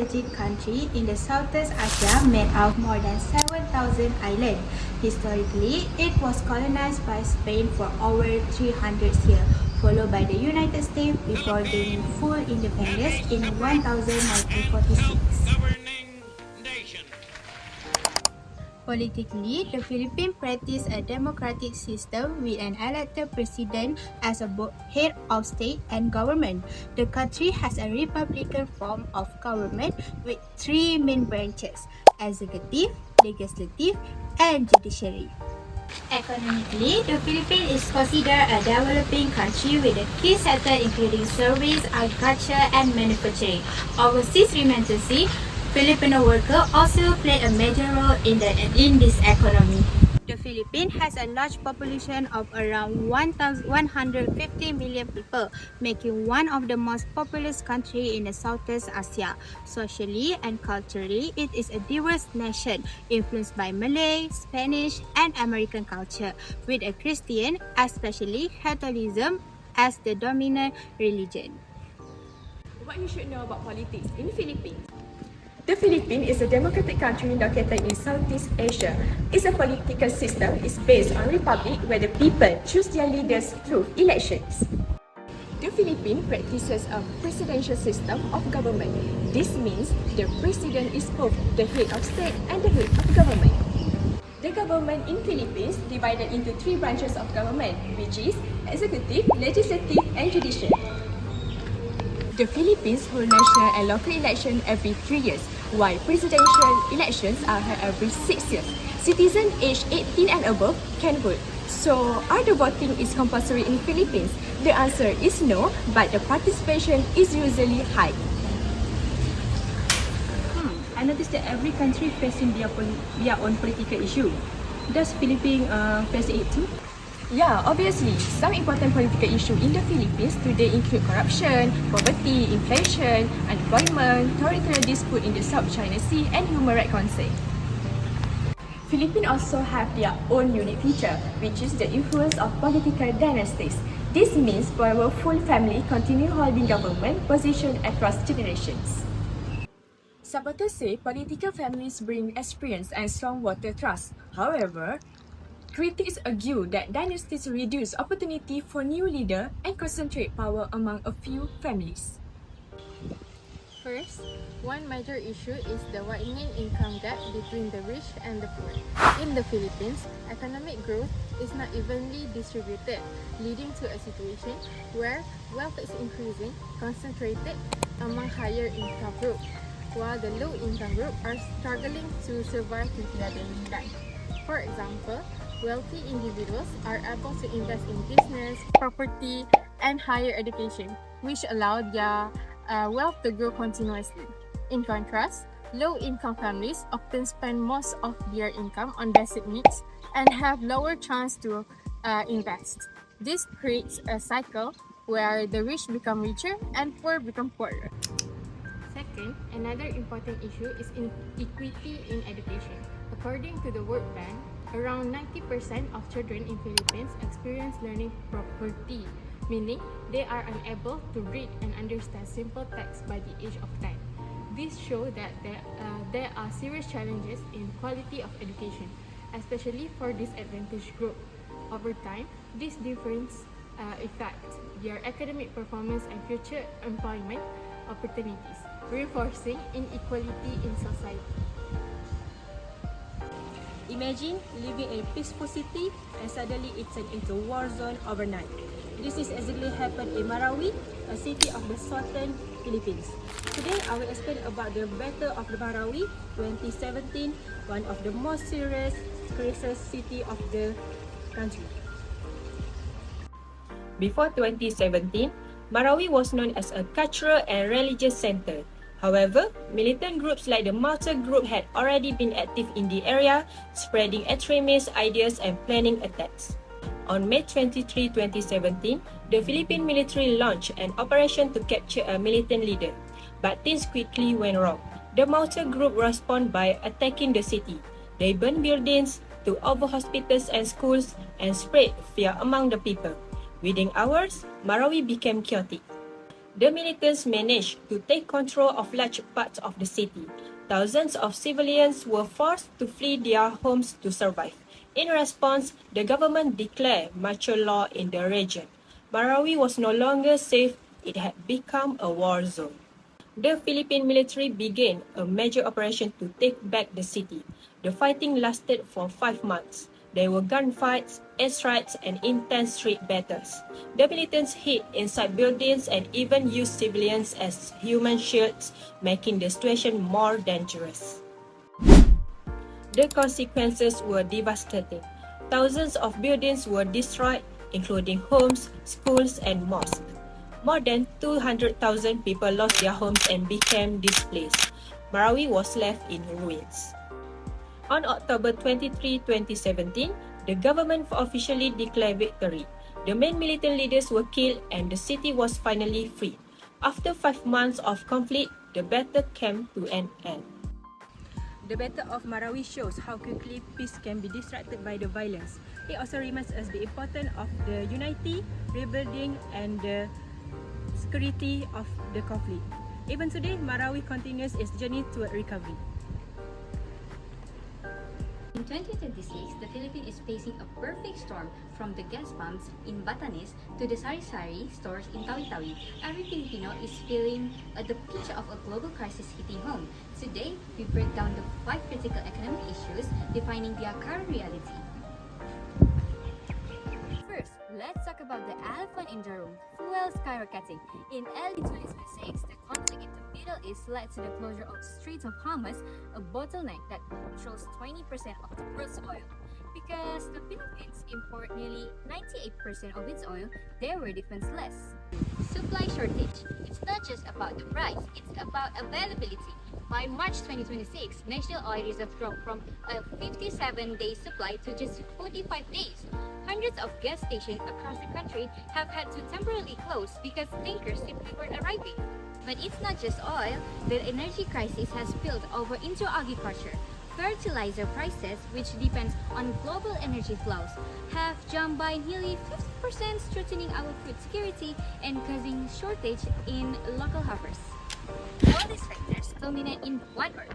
strategic country in the Southeast Asia made of more than 7,000 islands. Historically, it was colonized by Spain for over 300 years, followed by the United States before gaining full independence in 1946. Politically, the Philippines practices a democratic system with an elected president as a head of state and government. The country has a republican form of government with three main branches: executive, legislative, and judiciary. Economically, the Philippines is considered a developing country with a key sector including service, agriculture, and manufacturing. Overseas remittances, Filipino workers also play a major role in this economy. The Philippines has a large population of around 150 million people, making one of the most populous countries in the Southeast Asia. Socially and culturally, it is a diverse nation influenced by Malay, Spanish, and American culture, with a Christian, especially Catholicism, as the dominant religion. What you should know about politics in the Philippines. The Philippines is a democratic country located in Southeast Asia. Its political system is based on republic where the people choose their leaders through elections. The Philippines practices a presidential system of government. This means the president is both the head of state and the head of government. The government in Philippines divided into three branches of government, which is executive, legislative, and judicial. The Philippines hold national and local elections every 3 years, while presidential elections are held every 6 years. Citizens aged 18 and above can vote. So, are the voting is compulsory in Philippines? The answer is no, but the participation is usually high. I noticed that every country facing their own political issue. Does Philippines face it too? Yeah, obviously, some important political issues in the Philippines today include corruption, poverty, inflation, unemployment, territorial dispute in the South China Sea, and human rights concern. Philippines also have their own unique feature, which is the influence of political dynasties. This means powerful families continue holding government positions across generations. Supporters say political families bring experience and strong voter trust. However, critics argue that dynasties reduce opportunity for new leaders and concentrate power among a few families. First, one major issue is the widening income gap between the rich and the poor. In the Philippines, economic growth is not evenly distributed, leading to a situation where wealth is increasing, concentrated among higher income groups, while the low income groups are struggling to survive with their daily life. For example, wealthy individuals are able to invest in business, property, and higher education, which allow their wealth to grow continuously. In contrast, low-income families often spend most of their income on basic needs and have lower chance to invest. This creates a cycle where the rich become richer and poor become poorer. Second, another important issue is inequity in education. According to the World Bank, around 90% of children in Philippines experience learning poverty, meaning they are unable to read and understand simple text by the age of 10. This shows that there are serious challenges in quality of education, especially for disadvantaged groups. Over time, this difference affects their academic performance and future employment opportunities, reinforcing inequality in society. Imagine living in a peaceful city and suddenly it turned into a war zone overnight. This is exactly happened in Marawi, a city of the southern Philippines. Today, I will explain about the Battle of the Marawi 2017, one of the most serious crisis city of the country. Before 2017, Marawi was known as a cultural and religious center. However, militant groups like the Malta Group had already been active in the area, spreading extremist ideas and planning attacks. On May 23, 2017, the Philippine military launched an operation to capture a militant leader, but things quickly went wrong. The Malta Group responded by attacking the city. They burned buildings, took over hospitals and schools, and spread fear among the people. Within hours, Marawi became chaotic. The militants managed to take control of large parts of the city. Thousands of civilians were forced to flee their homes to survive. In response, the government declared martial law in the region. Marawi was no longer safe, it had become a war zone. The Philippine military began a major operation to take back the city. The fighting lasted for 5 months. There were gunfights, airstrikes, and intense street battles. The militants hid inside buildings and even used civilians as human shields, making the situation more dangerous. The consequences were devastating. Thousands of buildings were destroyed, including homes, schools, and mosques. More than 200,000 people lost their homes and became displaced. Marawi was left in ruins. On October 23, 2017, the government officially declared victory. The main militant leaders were killed and the city was finally freed. After 5 months of conflict, the battle came to an end. The Battle of Marawi shows how quickly peace can be disrupted by the violence. It also reminds us the importance of the unity, rebuilding, and the security of the conflict. Even today, Marawi continues its journey toward recovery. In 2026, the Philippines is facing a perfect storm from the gas pumps in Batanes to the sari-sari stores in Tawi-Tawi. Every Filipino is feeling the pinch of a global crisis hitting home. Today, we break down the 5 critical economic issues defining their current reality. First, let's talk about the elephant in the room, fuel skyrocketing. In early 2026, the conflict in the Middle East led to the closure of Straits of Hormuz, a bottleneck that controls 20% of the world's oil. Because the Philippines import nearly 98% of its oil, they were defenseless. Supply shortage. It's not just about the price, it's about availability. By March 2026, national oil reserves dropped from a 57-day supply to just 45 days. Hundreds of gas stations across the country have had to temporarily close because tankers simply weren't arriving. But it's not just oil. The energy crisis has spilled over into agriculture. Fertilizer prices, which depends on global energy flows, have jumped by nearly 50%, threatening our food security and causing shortage in local harvests. All these factors culminate in one word: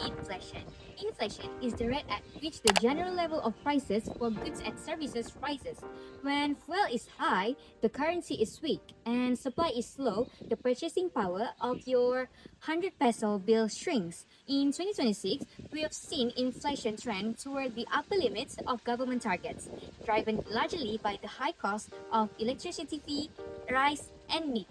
inflation. Inflation is the rate at which the general level of prices for goods and services rises. When fuel is high, the currency is weak, and supply is low, the purchasing power of your 100 peso bill shrinks. In 2026, we have seen inflation trend toward the upper limits of government targets, driven largely by the high cost of electricity fee, rice, and meat.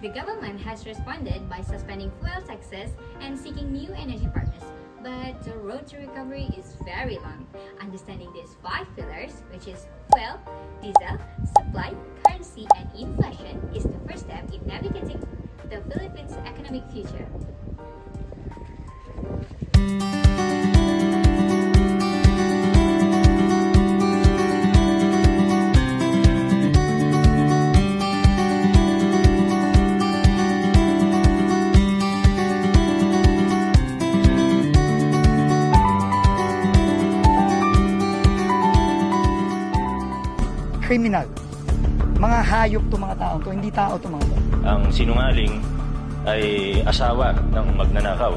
The government has responded by suspending fuel taxes and seeking new energy partners. But the road to recovery is very long. Understanding these 5 pillars, which is fuel, diesel, supply, currency, and inflation, is the first step in navigating the Philippines' economic future. Kriminal. Mga hayop to mga tao to, hindi tao to mga to. Ang sinungaling ay asawa ng magnanakaw.